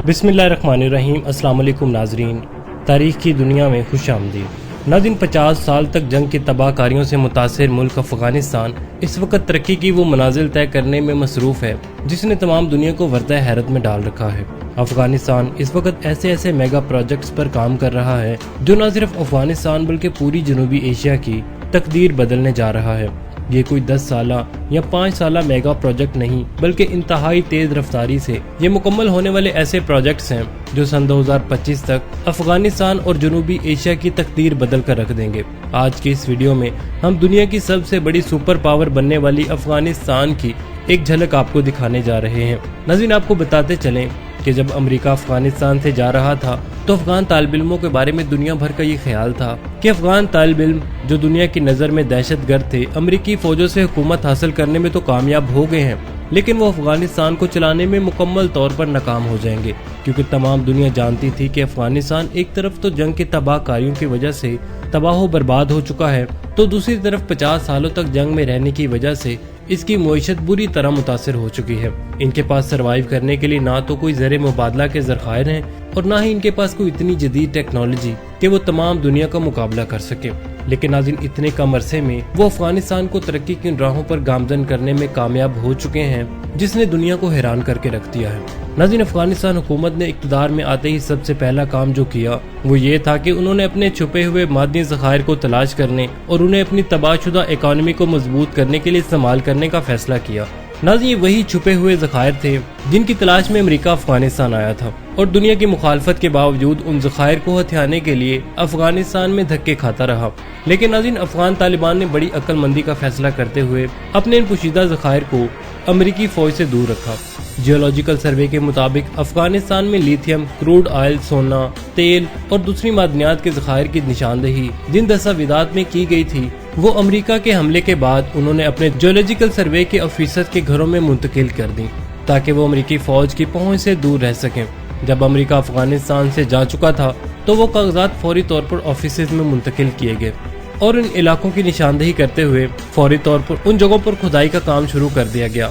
बिस्मिल्लाहिर्रहमानिर्रहीम। अस्सलाम वालेकुम नाजरीन, तारीख की दुनिया में खुश आमदीद। नाज़रीन, 50 साल तक जंग की तबाहकारियों से मुतासिर मुल्क अफगानिस्तान इस वक्त तरक्की की वो मनाजिल तय करने में मसरूफ़ है जिसने तमाम दुनिया को वर्दा हैरत में डाल रखा है। अफगानिस्तान इस वक्त ऐसे मेगा प्रोजेक्ट्स पर काम कर रहा है जो न सिर्फ अफगानिस्तान बल्कि पूरी जनूबी एशिया की तकदीर बदलने जा रहा है। ये कोई 10 साला या 5 साला मेगा प्रोजेक्ट नहीं बल्कि इंतहाई तेज रफ्तारी से ये मुकम्मल होने वाले ऐसे प्रोजेक्ट्स हैं जो सन 2025 तक अफगानिस्तान और जनूबी एशिया की तकदीर बदल कर रख देंगे। आज की इस वीडियो में हम दुनिया की सबसे बड़ी सुपर पावर बनने वाली अफगानिस्तान की एक झलक आपको दिखाने जा रहे हैं। नाज़रीन, आपको बताते चलें कि जब अमेरिका अफगानिस्तान से जा रहा था तो अफगान तालिब इल्मों के बारे में दुनिया भर का ये ख्याल था कि अफगान तालिब इल्म जो दुनिया की नज़र में दहशतगर्द थे, अमेरिकी फौजों से हुकूमत हासिल करने में तो कामयाब हो गए हैं लेकिन वो अफगानिस्तान को चलाने में मुकम्मल तौर पर नाकाम हो जाएंगे, क्योंकि तमाम दुनिया जानती थी कि अफगानिस्तान एक तरफ तो जंग की तबाहकारियों की वजह से तबाह बर्बाद हो चुका है तो दूसरी तरफ 50 सालों तक जंग में रहने की वजह से इसकी मईशत बुरी तरह मुतासिर हो चुकी है। इनके पास सरवाइव करने के लिए ना तो कोई ज़र मुबादला के ज़खायर हैं और ना ही इनके पास कोई इतनी जदीद टेक्नोलॉजी कि वो तमाम दुनिया का मुकाबला कर सके। लेकिन नाज़रीन, इतने कम अरसे में वो अफगानिस्तान को तरक्की की राहों पर गामजन करने में कामयाब हो चुके हैं जिसने दुनिया को हैरान करके रख दिया है। नाज़रीन, अफगानिस्तान हुकूमत ने इक़्तिदार में आते ही सबसे पहला काम जो किया वो ये था कि उन्होंने अपने छुपे हुए मादी ज़खायर को तलाश करने और उन्हें अपनी तबाहशुदा इकॉनमी को मजबूत करने के लिए इस्तेमाल करने का फैसला किया। नाज़रीन, ये वही छुपे हुए ज़खायर थे जिनकी तलाश में अमेरिका अफगानिस्तान आया था और दुनिया की मुखालफत के बावजूद उन ज़खायर को हथियाने के लिए अफगानिस्तान में धक्के खाता रहा। लेकिन नाज़रीन, अफगान तालिबान ने बड़ी अक्लमंदी का फैसला करते हुए अपने इन पोशीदा ज़खायर को अमेरिकी फौज से दूर रखा। जियोलॉजिकल सर्वे के मुताबिक अफगानिस्तान में लिथियम, क्रूड ऑयल, सोना, तेल और दूसरी मादनियात के ज़खायर की निशानदेही जिन दस्तावेज़ात में की गई थी वो अमेरिका के हमले के बाद उन्होंने अपने जियोलॉजिकल सर्वे के ऑफिसर के घरों में मुंतकिल कर दी ताकि वो अमेरिकी फौज की पहुंच से दूर रह सकें। जब अमेरिका अफगानिस्तान से जा चुका था तो वो कागजात फौरी तौर पर ऑफिसेज में मुंतकिल किए गए और इन इलाकों की निशानदेही करते हुए फौरी तौर पर उन जगहों पर खुदाई का काम शुरू कर दिया गया।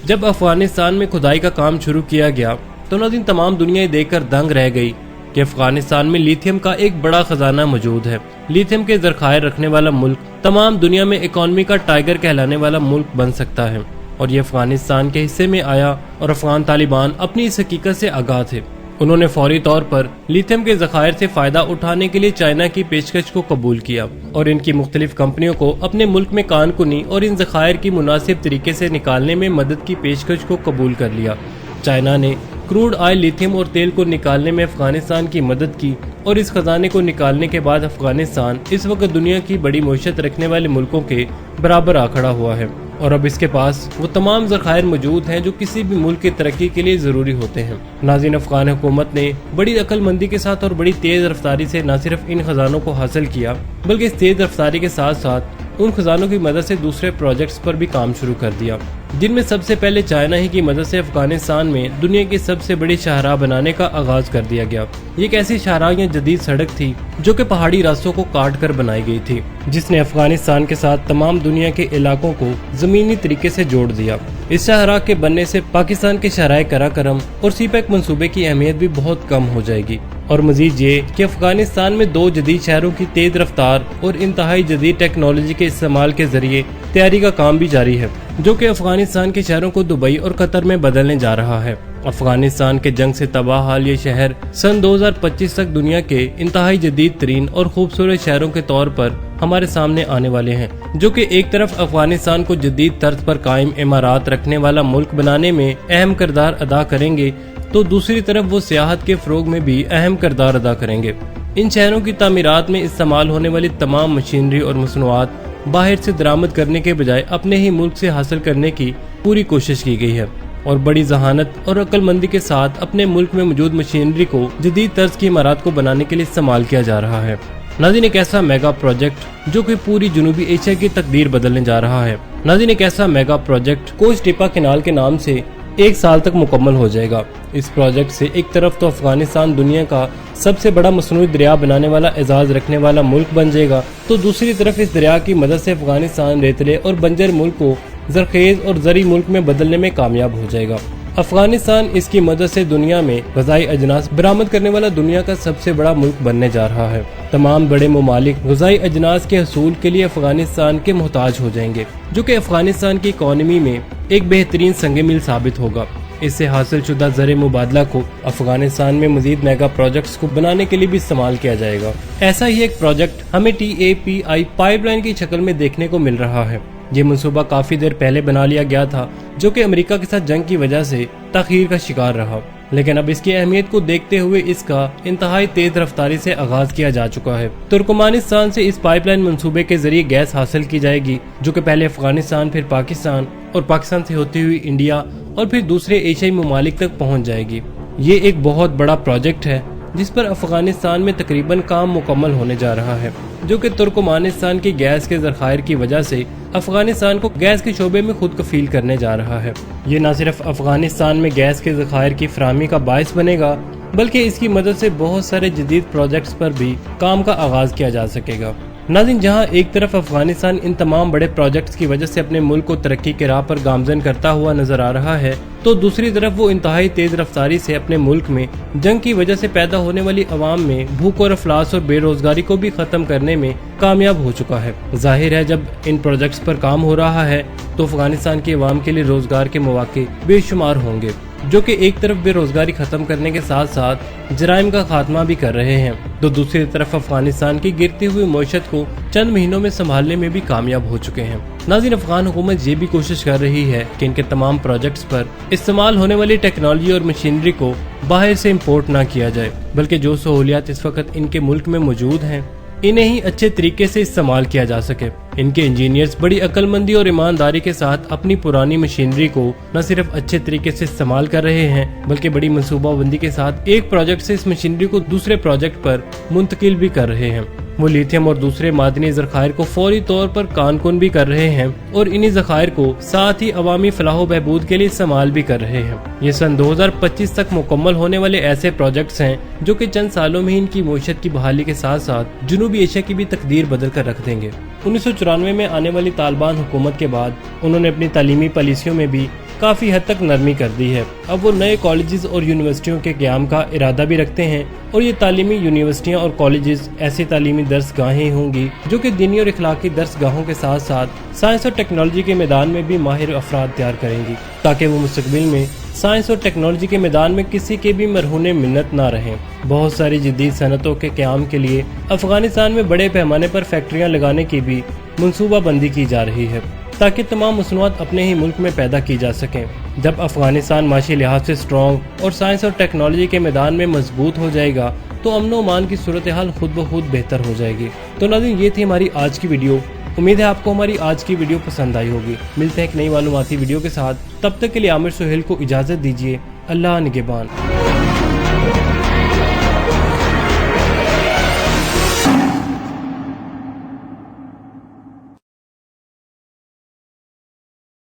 जब अफगानिस्तान में खुदाई का काम शुरू किया गया तो नाज़रीन, तमाम दुनिया देखकर दंग रह गई कि अफगानिस्तान में लिथियम का एक बड़ा खजाना मौजूद है। लिथियम के ज़खायर रखने वाला मुल्क तमाम दुनिया में इकॉनमी का टाइगर कहलाने वाला मुल्क बन सकता है और ये अफगानिस्तान के हिस्से में आया और अफगान तालिबान अपनी इस हकीकत से आगाह थे। उन्होंने फौरी तौर पर लिथियम के ज़खायर से फायदा उठाने के लिए चाइना की पेशकश को कबूल किया और इनकी मुख्तलिफ कंपनियों को अपने मुल्क में कानकुनी और इन ज़खायर की मुनासिब तरीके से निकालने में मदद की पेशकश को कबूल कर लिया। चाइना ने क्रूड ऑयल, लिथियम और तेल को निकालने में अफगानिस्तान की मदद की और इस खजाने को निकालने के बाद अफगानिस्तान इस वक्त दुनिया की बड़ी मईशत रखने वाले मुल्कों के बराबर आ खड़ा हुआ है और अब इसके पास वो तमाम ज़खायर मौजूद हैं जो किसी भी मुल्क की तरक्की के लिए ज़रूरी होते हैं। नाज़रीन, अफगान हुकूमत ने बड़ी अक्लमंदी के साथ और बड़ी तेज़ रफ्तारी से न सिर्फ इन खजानों को हासिल किया बल्कि इस तेज़ रफ्तारी के साथ साथ उन खजानों की मदद से दूसरे प्रोजेक्ट्स पर भी काम शुरू कर दिया, जिनमें सबसे पहले चाइना ही की मदद से अफगानिस्तान में दुनिया की सबसे बड़ी शाहराह बनाने का आगाज कर दिया गया। ये एक ऐसी शाहराह या जदीद सड़क थी जो कि पहाड़ी रास्तों को काट कर बनाई गई थी, जिसने अफगानिस्तान के साथ तमाम दुनिया के इलाकों को जमीनी तरीके से जोड़ दिया। इस शाहराह के बनने से पाकिस्तान के शहराह कराकरम और सीपैक मंसूबे की अहमियत भी बहुत कम हो जाएगी और मजीद ये कि अफगानिस्तान में 2 जदीद शहरों की तेज रफ्तार और इंतहाई जदीद टेक्नोलॉजी के इस्तेमाल के जरिए तैयारी का काम भी जारी है जो कि अफगानिस्तान के शहरों को दुबई और कतर में बदलने जा रहा है। अफगानिस्तान के जंग से तबाह हाल ये शहर सन 2025 तक दुनिया के इंतहाई जदीद तरीन और खूबसूरत शहरों के तौर पर हमारे सामने आने वाले हैं, जो कि एक तरफ अफगानिस्तान को जदीद तर्ज पर कायम इमारात रखने वाला मुल्क बनाने में अहम किरदार अदा करेंगे तो दूसरी तरफ वो सियाहत के फ़रोग में भी अहम किरदार अदा करेंगे। इन शहरों की तामीरात में इस्तेमाल होने वाली तमाम मशीनरी और मसनूआत बाहर से दरामद करने के बजाय अपने ही मुल्क से हासिल करने की पूरी कोशिश की गई है और बड़ी जहानत और अक्लमंदी के साथ अपने मुल्क में मौजूद मशीनरी को जदीद तर्ज की इमारत को बनाने के लिए इस्तेमाल किया जा रहा है। नाज़रीन, एक ऐसा मेगा प्रोजेक्ट जो कि पूरी जनूबी एशिया की तकदीर बदलने जा रहा है। नाज़रीन, एक ऐसा मेगा प्रोजेक्ट कोच टिपा कैनाल के नाम से 1 साल तक मुकम्मल हो जाएगा। इस प्रोजेक्ट से एक तरफ तो अफगानिस्तान दुनिया का सबसे बड़ा मसनूई दरिया बनाने वाला एजाज रखने वाला मुल्क बन जाएगा, तो दूसरी तरफ इस दरिया की मदद से अफगानिस्तान रेतले और बंजर मुल्क को जरखेज और जरी मुल्क में बदलने में कामयाब हो जाएगा। अफगानिस्तान इसकी मदद से दुनिया में ग़िज़ाई अजनास बरामद करने वाला दुनिया का सबसे बड़ा मुल्क बनने जा रहा है। तमाम बड़े ममालिक ग़िज़ाई अजनास के हसूल के लिए अफगानिस्तान के मोहताज हो जाएंगे, जो कि अफगानिस्तान की इकॉनमी में एक बेहतरीन संग मील साबित होगा। इससे हासिल शुदा ज़र मुबादला को अफगानिस्तान में मजीद मेगा प्रोजेक्ट्स को बनाने के लिए भी इस्तेमाल किया जाएगा। ऐसा ही एक प्रोजेक्ट हमें TAPI पाइपलाइन की शक्ल में देखने को मिल रहा है। ये मंसूबा काफी देर पहले बना लिया गया था, जो कि अमेरिका के साथ जंग की वजह से ताखीर का शिकार रहा, लेकिन अब इसकी अहमियत को देखते हुए इसका इंतहाई तेज रफ्तारी से आगाज किया जा चुका है। तुर्कमानिस्तान से इस पाइपलाइन मंसूबे के जरिए गैस हासिल की जाएगी, जो कि पहले अफगानिस्तान, फिर पाकिस्तान और पाकिस्तान से होती हुई इंडिया और फिर दूसरे एशियाई ममालिक तक पहुंच जाएगी। ये एक बहुत बड़ा प्रोजेक्ट है जिस पर अफगानिस्तान में तकरीबन काम मुकम्मल होने जा रहा है, जो कि तुर्कमानिस्तान की गैस के ज़खायर की वजह से अफगानिस्तान को गैस के शोबे में खुद कफील करने जा रहा है। ये न सिर्फ अफगानिस्तान में गैस के ज़खायर की फराहमी का बायस बनेगा, बल्कि इसकी मदद से बहुत सारे जदीद प्रोजेक्ट्स पर भी काम का आगाज किया जा सकेगा। नाज़रीन, जहां एक तरफ अफगानिस्तान इन तमाम बड़े प्रोजेक्ट्स की वजह से अपने मुल्क को तरक्की के राह पर गामजन करता हुआ नजर आ रहा है, तो दूसरी तरफ वो इंतहाई तेज रफ्तारी से अपने मुल्क में जंग की वजह से पैदा होने वाली अवाम में भूख और अफलास और बेरोजगारी को भी खत्म करने में कामयाब हो चुका है। जाहिर है, जब इन प्रोजेक्ट्स पर काम हो रहा है तो अफगानिस्तान की अवाम के लिए रोजगार के मौके बेशुमार होंगे, जो कि एक तरफ बेरोजगारी खत्म करने के साथ साथ जराइम का खात्मा भी कर रहे हैं, तो दूसरी तरफ अफगानिस्तान की गिरती हुई मईशत को चंद महीनों में संभालने में भी कामयाब हो चुके हैं। नाज़रीन, अफगान हुकूमत ये भी कोशिश कर रही है कि इनके तमाम प्रोजेक्ट्स पर इस्तेमाल होने वाली टेक्नोलॉजी और मशीनरी को बाहर से इम्पोर्ट ना किया जाए, बल्कि जो सहूलियात इस वक्त इनके मुल्क में मौजूद हैं इन्हें ही अच्छे तरीके से इस्तेमाल किया जा सके। इनके इंजीनियर्स बड़ी अक्लमंदी और ईमानदारी के साथ अपनी पुरानी मशीनरी को न सिर्फ अच्छे तरीके से इस्तेमाल कर रहे हैं, बल्कि बड़ी मनसूबाबंदी के साथ एक प्रोजेक्ट से इस मशीनरी को दूसरे प्रोजेक्ट पर मुंतकिल भी कर रहे हैं। वो लिथियम और दूसरे मादनी ज़खायर को फौरी तौर पर कानकुन भी कर रहे हैं और इन्हीं ज़खायर को साथ ही अवामी फलाह बहबूद के लिए इस्तेमाल भी कर रहे हैं। ये सन 2025 तक मुकम्मल होने वाले ऐसे प्रोजेक्ट्स हैं जो कि चंद सालों में ही इनकी मईशत की बहाली के साथ साथ जनूबी एशिया की भी तकदीर बदल कर रख देंगे। 1994 में आने वाली तालिबान हुकूमत के बाद उन्होंने अपनी तालीमी पॉलिसियों में भी काफ़ी हद तक नरमी कर दी है। अब वो नए कॉलेजेस और यूनिवर्सिटियों के क़याम का इरादा भी रखते हैं और ये तालीमी यूनिवर्सिटियाँ और कॉलेजेस ऐसी तालीमी दर्सगाहें होंगी जो कि दीनी और इखलाकी दर्सगाहों के साथ साथ साइंस और टेक्नोलॉजी के मैदान में भी माहिर अफराद तैयार करेंगी, ताकि वो मुस्तकबिल में साइंस और टेक्नोलॉजी के मैदान में किसी के भी मरहूने मिन्नत ना रहें। बहुत सारी जदीद सनतों के क़याम के लिए अफगानिस्तान में बड़े पैमाने पर फैक्ट्रियाँ लगाने की भी मनसूबाबंदी की जा रही है, ताकि तमाम मसनूआत अपने ही मुल्क में पैदा की जा सकें। जब अफगानिस्तान माशी लिहाज से स्ट्रॉन्ग और साइंस और टेक्नोलॉजी के मैदान में मजबूत हो जाएगा तो अमन व अमान की सूरत हाल खुद ब खुद बेहतर हो जाएगी। तो नाज़रीन, ये थी हमारी आज की वीडियो। उम्मीद है आपको हमारी आज की वीडियो पसंद आई होगी। मिलते हैं एक नई मालूमाती वीडियो के साथ, तब तक के लिए आमिर सुहेल को इजाज़त दीजिए। अल्लाह निगहबान।